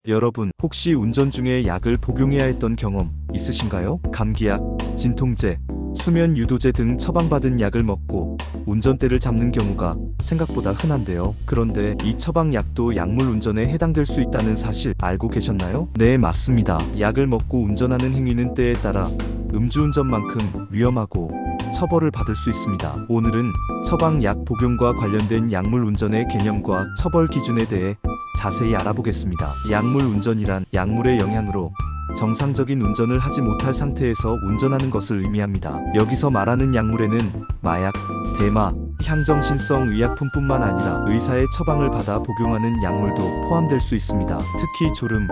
여러분, 혹시 운전 중에 약을 복용해야 했던 경험 있으신가요? 감기약, 진통제, 수면 유도제 등 처방받은 약을 먹고 운전대를 잡는 경우가 생각보다 흔한데요. 그런데 이 처방약도 약물 운전에 해당될 수 있다는 사실 알고 계셨나요? 네, 맞습니다. 약을 먹고 운전하는 행위는 때에 따라 음주운전만큼 위험하고 처벌을 받을 수 있습니다. 오늘은 처방약 복용과 관련된 약물 운전의 개념과 처벌 기준에 대해 자세히 알아보겠습니다. 약물 운전이란 약물의 영향으로 정상적인 운전을 하지 못할 상태에서 운전하는 것을 의미합니다. 여기서 말하는 약물에는 마약, 대마, 향정신성 의약품뿐만 아니라 의사의 처방을 받아 복용하는 약물도 포함될 수 있습니다. 특히 졸음,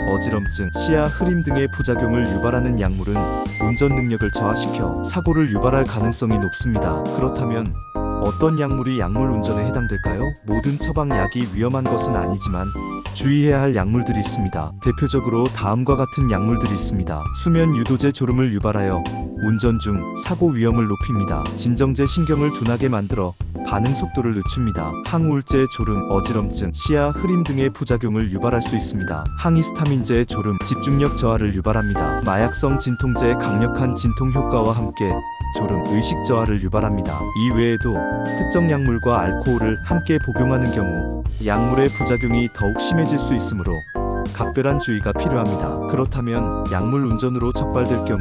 어지럼증, 시야 흐림 등의 부작용을 유발하는 약물은 운전 능력을 저하시켜 사고를 유발할 가능성이 높습니다. 그렇다면 어떤 약물이 약물 운전에 해당될까요? 모든 처방약이 위험한 것은 아니지만 주의해야 할 약물들이 있습니다. 대표적으로 다음과 같은 약물들이 있습니다. 수면 유도제 졸음을 유발하여 운전 중 사고 위험을 높입니다. 진정제 신경을 둔하게 만들어 반응 속도를 늦춥니다. 항우울제 졸음, 어지럼증, 시야 흐림 등의 부작용을 유발할 수 있습니다. 항히스타민제 졸음, 집중력 저하를 유발합니다. 마약성 진통제의 강력한 진통 효과와 함께 졸음, 의식 저하를 유발합니다. 이 외에도 특정 약물과 알코올을 함께 복용하는 경우 약물의 부작용이 더욱 심해질 수 있으므로 각별한 주의가 필요합니다. 그렇다면 약물 운전으로 적발될 경우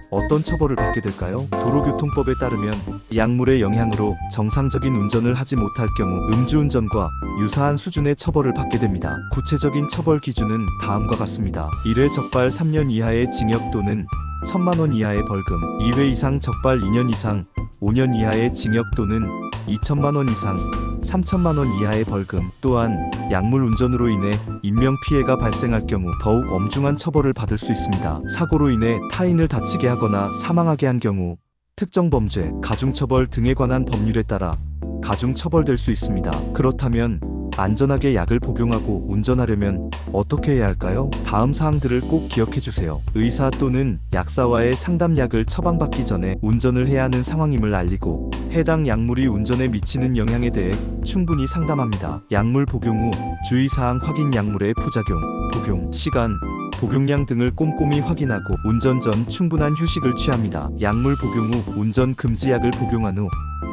어떤 처벌을 받게 될까요? 도로교통법에 따르면 약물의 영향으로 정상적인 운전을 하지 못할 경우 음주운전과 유사한 수준의 처벌을 받게 됩니다. 구체적인 처벌 기준은 다음과 같습니다. 1회 적발 3년 이하의 징역 또는 1,000만 원 이하의 벌금, 2회 이상 적발 2년 이상 5년 이하의 징역 또는 2천만 원 이상 3천만 원 이하의 벌금. 또한 약물 운전으로 인해 인명피해가 발생할 경우 더욱 엄중한 처벌을 받을 수 있습니다. 사고로 인해 타인을 다치게 하거나 사망하게 한 경우 특정 범죄, 가중처벌 등에 관한 법률에 따라 가중처벌될 수 있습니다. 그렇다면 안전하게 약을 복용하고 운전하려면 어떻게 해야 할까요? 다음 사항들을 꼭 기억해 주세요. 의사 또는 약사와의 상담약을 처방받기 전에 운전을 해야 하는 상황임을 알리고 해당 약물이 운전에 미치는 영향에 대해 충분히 상담합니다. 약물 복용 후 주의사항 확인, 약물의 부작용, 복용 시간, 복용량 등을 꼼꼼히 확인하고 운전 전 충분한 휴식을 취합니다. 약물 복용 후 운전 금지약을 복용한 후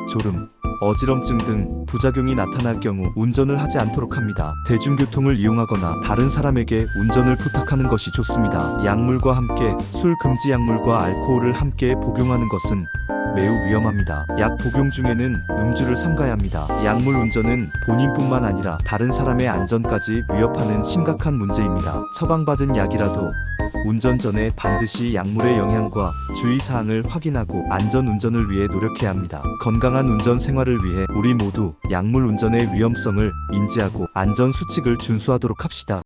졸음, 어지럼증 등 부작용이 나타날 경우 운전을 하지 않도록 합니다. 대중교통을 이용하거나 다른 사람에게 운전을 부탁하는 것이 좋습니다. 약물과 함께 술 금지 약물과 알코올을 함께 복용하는 것은 매우 위험합니다. 약 복용 중에는 음주를 삼가야 합니다. 약물 운전은 본인뿐만 아니라 다른 사람의 안전까지 위협하는 심각한 문제입니다. 처방받은 약이라도 운전 전에 반드시 약물의 영향과 주의사항을 확인하고 안전 운전을 위해 노력해야 합니다. 건강한 운전 생활을 위해 우리 모두 약물 운전의 위험성을 인지하고 안전 수칙을 준수하도록 합시다.